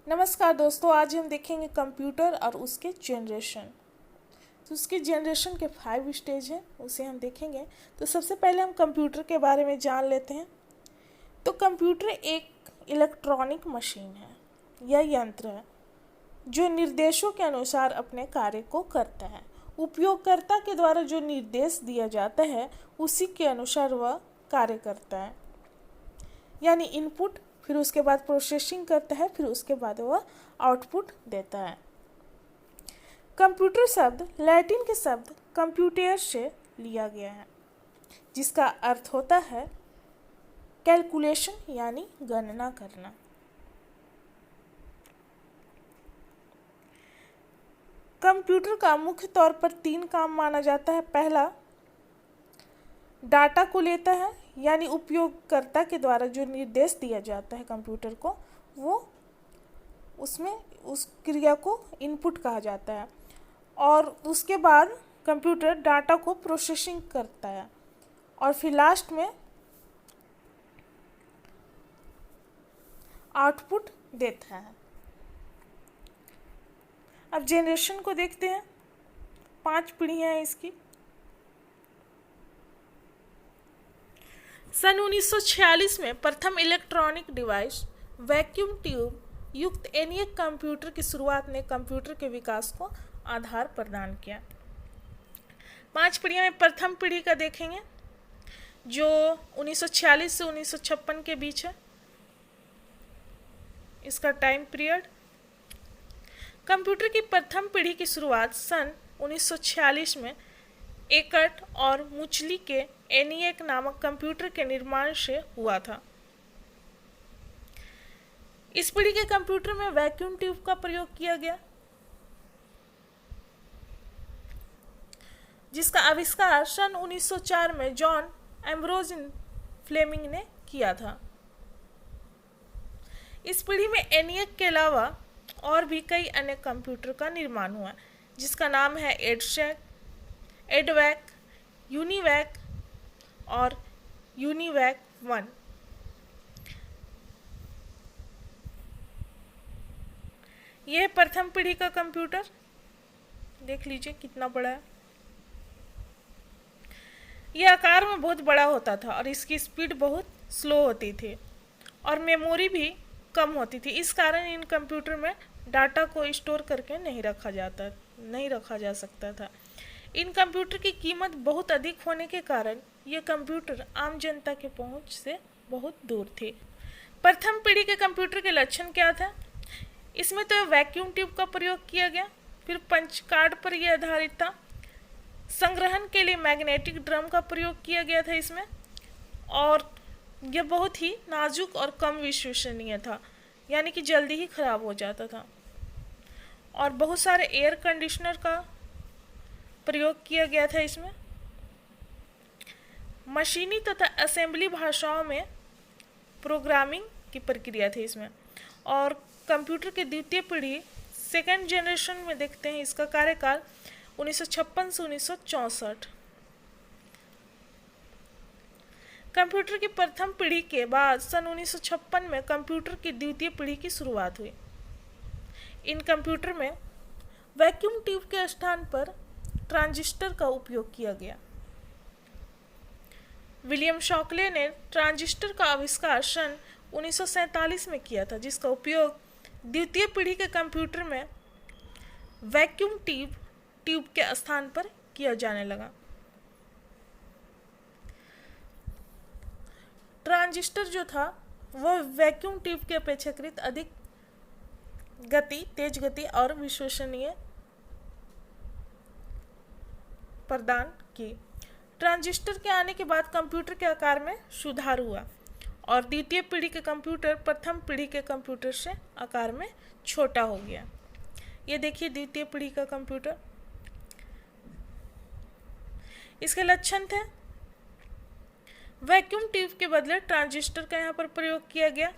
नमस्कार दोस्तों, आज हम देखेंगे कंप्यूटर और उसके जनरेशन। तो उसके जनरेशन के 5 स्टेज हैं, उसे हम देखेंगे। तो सबसे पहले हम कंप्यूटर के बारे में जान लेते हैं। तो कंप्यूटर एक इलेक्ट्रॉनिक मशीन है या यंत्र है जो निर्देशों के अनुसार अपने कार्य को करता है। उपयोगकर्ता के द्वारा जो निर्देश दिया जाता है उसी के अनुसार वह कार्य करता है, यानी इनपुट, फिर उसके बाद प्रोसेसिंग करता है, फिर उसके बाद वह आउटपुट देता है। कंप्यूटर शब्द लैटिन के शब्द कंप्यूटर से लिया गया है, जिसका अर्थ होता है कैलकुलेशन यानी गणना करना। कंप्यूटर का मुख्य तौर पर 3 काम माना जाता है। पहला, डाटा को लेता है, यानी उपयोगकर्ता के द्वारा जो निर्देश दिया जाता है कंप्यूटर को, वो उसमें उस क्रिया को इनपुट कहा जाता है। और उसके बाद कंप्यूटर डाटा को प्रोसेसिंग करता है और फिर लास्ट में आउटपुट देता है। अब जनरेशन को देखते हैं। 5 पीढ़ियाँ हैं इसकी। सन 1946 में प्रथम इलेक्ट्रॉनिक डिवाइस वैक्यूम ट्यूब युक्त ENIAC कंप्यूटर की शुरुआत ने कंप्यूटर के विकास को आधार प्रदान किया। 5 पीढ़ियों में प्रथम पीढ़ी का देखेंगे, जो 1946 से 1956 के बीच है। इसका टाइम पीरियड। कंप्यूटर की प्रथम पीढ़ी की शुरुआत सन 1946 में एकट और मुचली के ENIAC नामक कंप्यूटर के निर्माण से हुआ था। इस पीढ़ी के कंप्यूटर में वैक्यूम ट्यूब का प्रयोग किया गया, जिसका आविष्कार सन 1904 में जॉन एम्ब्रोज फ्लेमिंग ने किया था। इस पीढ़ी में ENIAC के अलावा और भी कई अन्य कंप्यूटर का निर्माण हुआ, जिसका नाम है EDSEC, EDVAC, UNIVAC और UNIVAC 1। यह प्रथम पीढ़ी का कंप्यूटर, देख लीजिए कितना बड़ा है। यह आकार में बहुत बड़ा होता था और इसकी स्पीड बहुत स्लो होती थी और मेमोरी भी कम होती थी। इस कारण इन कंप्यूटर में डाटा को स्टोर करके नहीं रखा जा सकता था। इन कंप्यूटर की कीमत बहुत अधिक होने के कारण ये कंप्यूटर आम जनता के पहुंच से बहुत दूर थे। प्रथम पीढ़ी के कंप्यूटर के लक्षण क्या था? इसमें तो वैक्यूम ट्यूब का प्रयोग किया गया, फिर पंच कार्ड पर यह आधारित था। संग्रहण के लिए मैग्नेटिक ड्रम का प्रयोग किया गया था इसमें, और यह बहुत ही नाजुक और कम विश्वसनीय था, यानी कि जल्दी ही खराब हो जाता था। और बहुत सारे एयर कंडीशनर का प्रयोग किया गया था इसमें। मशीनी तथा असेंबली भाषाओं में प्रोग्रामिंग की प्रक्रिया थी इसमें। और कंप्यूटर की द्वितीय पीढ़ी सेकेंड जनरेशन में देखते हैं, इसका कार्यकाल 1956 से 1964। कंप्यूटर की प्रथम पीढ़ी के बाद सन 1956 में कंप्यूटर की द्वितीय पीढ़ी की शुरुआत हुई। इन कंप्यूटर में वैक्यूम ट्यूब के स्थान पर ट्रांजिस्टर का उपयोग किया गया। विलियम शॉकले ने ट्रांजिस्टर का आविष्कार सन 1947 में किया था, जिसका उपयोग द्वितीय पीढ़ी के कंप्यूटर में वैक्यूम ट्यूब के स्थान पर किया जाने लगा। ट्रांजिस्टर जो था वह वैक्यूम ट्यूब के अपेक्षाकृत अधिक तेज गति और विश्वसनीय प्रदान की। ट्रांजिस्टर के आने के बाद कंप्यूटर के आकार में सुधार हुआ और द्वितीय पीढ़ी के कंप्यूटर प्रथम पीढ़ी के कंप्यूटर से आकार में छोटा हो गया। ये देखिए द्वितीय पीढ़ी का कंप्यूटर। इसके लक्षण थे, वैक्यूम ट्यूब के बदले ट्रांजिस्टर का यहाँ पर प्रयोग किया गया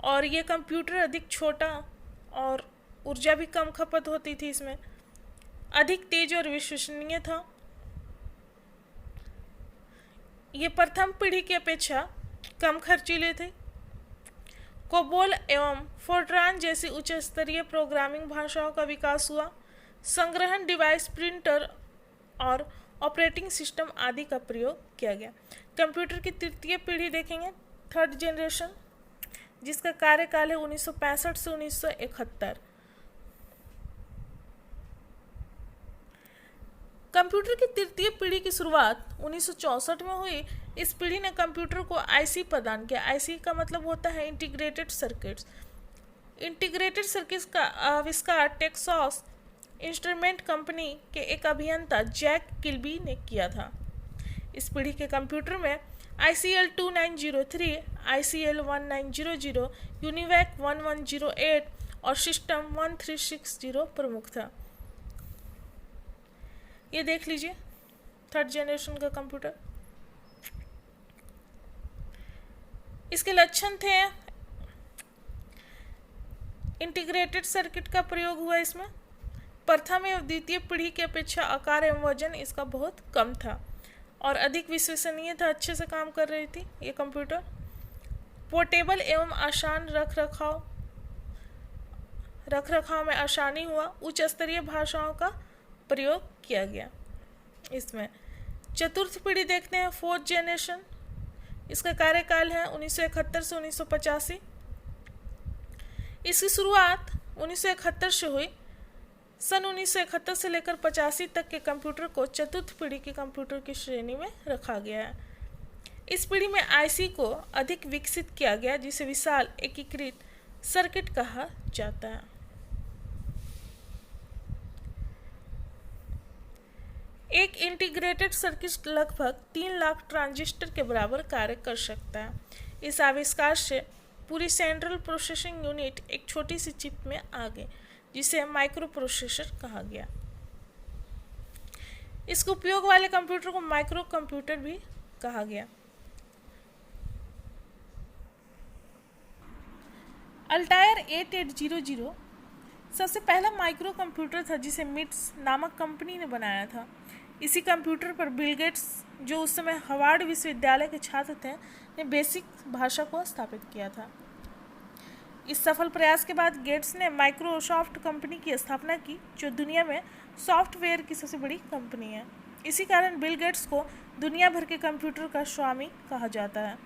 और ये कंप्यूटर अधिक छोटा और ऊर्जा भी कम खपत होती थी इसमें, अधिक तेज और विश्वसनीय था। ये प्रथम पीढ़ी की अपेक्षा कम खर्चीले थे कोबोल एवं फोर्ट्रान जैसी उच्च स्तरीय प्रोग्रामिंग भाषाओं का विकास हुआ। संग्रहण डिवाइस, प्रिंटर और ऑपरेटिंग सिस्टम आदि का प्रयोग किया गया। कंप्यूटर की तृतीय पीढ़ी देखेंगे, थर्ड जनरेशन, जिसका कार्यकाल है 1965 से 1971। कंप्यूटर की तृतीय पीढ़ी की शुरुआत 1964 में हुई। इस पीढ़ी ने कंप्यूटर को आईसी प्रदान किया। आईसी का मतलब होता है इंटीग्रेटेड सर्किट्स। इंटीग्रेटेड सर्किट्स का आविष्कार टेक्सास इंस्ट्रूमेंट कंपनी के एक अभियंता जैक किल्बी ने किया था। इस पीढ़ी के कंप्यूटर में ICL 2903, ICL 1900, यूनिवैक 1108 और सिस्टम 1360 प्रमुख था। ये देख लीजिए थर्ड जनरेशन का कंप्यूटर। इसके लक्षण थे, इंटीग्रेटेड सर्किट का प्रयोग हुआ इसमें। प्रथम एवं द्वितीय पीढ़ी की अपेक्षा आकार एवं वजन इसका बहुत कम था और अधिक विश्वसनीय था, अच्छे से काम कर रही थी ये कंप्यूटर। पोर्टेबल एवं आसान रख रखाव में आसानी हुआ। उच्च स्तरीय भाषाओं का प्रयोग किया गया इसमें। चतुर्थ पीढ़ी देखते हैं, फोर्थ जनरेशन। इसका कार्यकाल है 1971 से 1985। इसकी शुरुआत 1971 से हुई। सन 1971 से लेकर 85 तक के कंप्यूटर को चतुर्थ पीढ़ी के कंप्यूटर की श्रेणी में रखा गया है। इस पीढ़ी में आईसी को अधिक विकसित किया गया, जिसे विशाल एकीकृत सर्किट कहा जाता है। एक इंटीग्रेटेड सर्किट लगभग 3 लाख ट्रांजिस्टर के बराबर कार्य कर सकता है। इस आविष्कार से पूरी सेंट्रल प्रोसेसिंग यूनिट एक छोटी सी चिप में आ गई, जिसे माइक्रो प्रोसेसर कहा गया। इसके उपयोग वाले कंप्यूटर को माइक्रो कंप्यूटर भी कहा गया। अल्टायर 8800 सबसे पहला माइक्रो कंप्यूटर था, जिसे मिट्स नामक कंपनी ने बनाया था। इसी कंप्यूटर पर बिल गेट्स, जो उस समय हार्वर्ड विश्वविद्यालय के छात्र थे, ने बेसिक भाषा को स्थापित किया था। इस सफल प्रयास के बाद गेट्स ने माइक्रोसॉफ्ट कंपनी की स्थापना की, जो दुनिया में सॉफ्टवेयर की सबसे बड़ी कंपनी है। इसी कारण बिल गेट्स को दुनिया भर के कंप्यूटर का स्वामी कहा जाता है।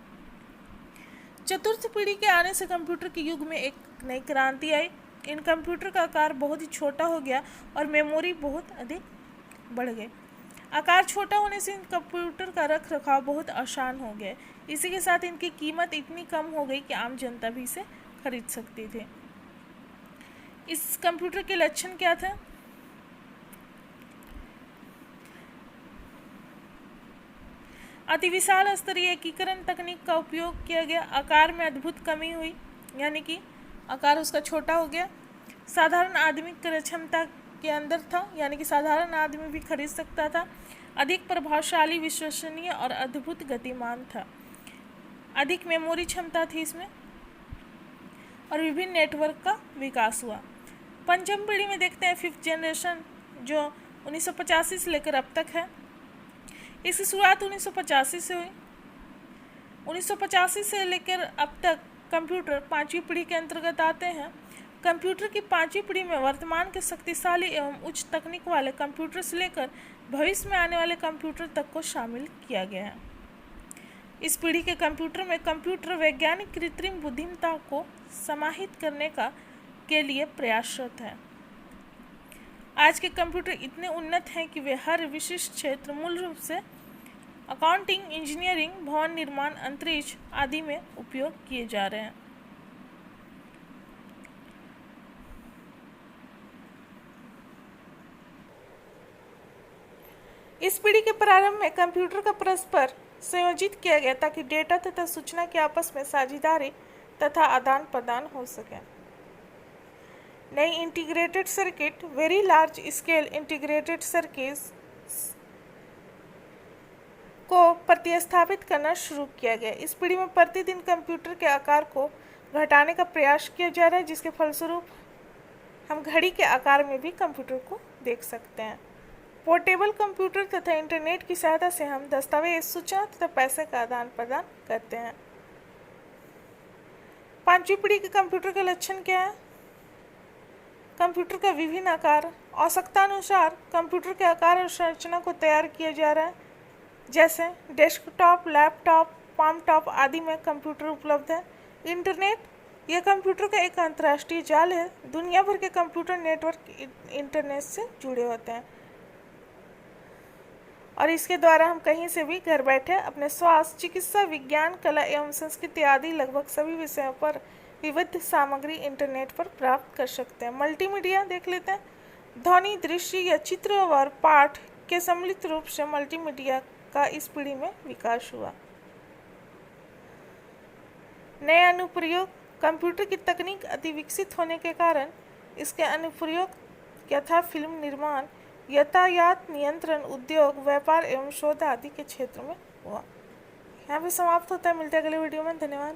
चतुर्थ पीढ़ी के आने से कंप्यूटर के युग में एक नई क्रांति आई। इन कंप्यूटर का आकार बहुत ही छोटा हो गया और मेमोरी बहुत अधिक बढ़ गई। आकार छोटा होने से इन कंप्यूटर का रख रखाव बहुत आसान हो गया। इसी के साथ इनकी कीमत इतनी कम हो गई कि आम जनता भी इसे खरीद सकती थी। इस कंप्यूटर के लक्षण क्या थे? अति विशाल स्तरीय एकीकरण तकनीक का उपयोग किया गया। आकार में अद्भुत कमी हुई, यानी कि आकार उसका छोटा हो गया। साधारण आदमी क्रय क्षमता के अंदर था, यानी कि साधारण आदमी भी खरीद सकता था। अधिक प्रभावशाली, विश्वसनीय और अद्भुत गतिमान था। अधिक मेमोरी क्षमता थी इसमें और विभिन्न नेटवर्क का विकास हुआ। पंचम पीढ़ी में देखते हैं फिफ्थ जनरेशन, जो 1985 से लेकर अब तक है। इसकी शुरुआत 1985 से हुई। 1985 से लेकर अब तक कंप्यूटर पांचवी पीढ़ी के अंतर्गत आते हैं। कंप्यूटर की पांचवी पीढ़ी में वर्तमान के शक्तिशाली एवं उच्च तकनीक वाले कंप्यूटर से लेकर भविष्य में आने वाले कंप्यूटर तक को शामिल किया गया है। इस पीढ़ी के कंप्यूटर में कंप्यूटर वैज्ञानिक कृत्रिम बुद्धिमत्ता को समाहित करने के लिए प्रयासरत है। आज के कंप्यूटर इतने उन्नत हैं कि वे हर विशिष्ट क्षेत्र, मूल रूप से अकाउंटिंग, इंजीनियरिंग, भवन निर्माण, अंतरिक्ष आदि में उपयोग किए जा रहे हैं। इस पीढ़ी के प्रारंभ में कंप्यूटर का परस्पर संयोजित किया गया ताकि डेटा तथा सूचना के आपस में साझेदारी तथा आदान प्रदान हो सके। नई integrated circuit, very large scale integrated circuits को प्रतिस्थापित करना शुरू किया गया। इस पीढ़ी में प्रतिदिन कंप्यूटर के आकार को घटाने का प्रयास किया जा रहा है, जिसके फलस्वरूप हम घड़ी के आकार में भी कंप्यूटर को देख सकते हैं। पोर्टेबल कंप्यूटर तथा इंटरनेट की सहायता से हम दस्तावेज, सूचना तथा पैसे का आदान प्रदान करते हैं। पांचवी पीढ़ी के कंप्यूटर के लक्षण क्या है? कंप्यूटर का विभिन्न आकार। आवश्यकता अनुसार कंप्यूटर के आकार और संरचना को तैयार किया जा रहा है, जैसे डेस्कटॉप, लैपटॉप, पाम टॉप आदि में कंप्यूटर उपलब्ध है। इंटरनेट, यह कंप्यूटर का एक अंतर्राष्ट्रीय जाल है। दुनिया भर के कंप्यूटर नेटवर्क इंटरनेट से जुड़े होते हैं और इसके द्वारा हम कहीं से भी घर बैठे अपने स्वास्थ्य, चिकित्सा, विज्ञान, कला एवं संस्कृति आदि लगभग सभी विषयों पर विविध सामग्री इंटरनेट पर प्राप्त कर सकते हैं। मल्टीमीडिया देख लेते हैं। ध्वनि, दृश्य या चित्र और पाठ के सम्मिलित रूप से मल्टीमीडिया का इस पीढ़ी में विकास हुआ। नए अनुप्रयोग, कंप्यूटर की तकनीक अति विकसित होने के कारण इसके अनुप्रयोग यथा फिल्म निर्माण, यातायात नियंत्रण, उद्योग, व्यापार एवं शोध आदि के क्षेत्र में हुआ। यहाँ पे समाप्त होता है। मिलते हैं अगले वीडियो में। धन्यवाद।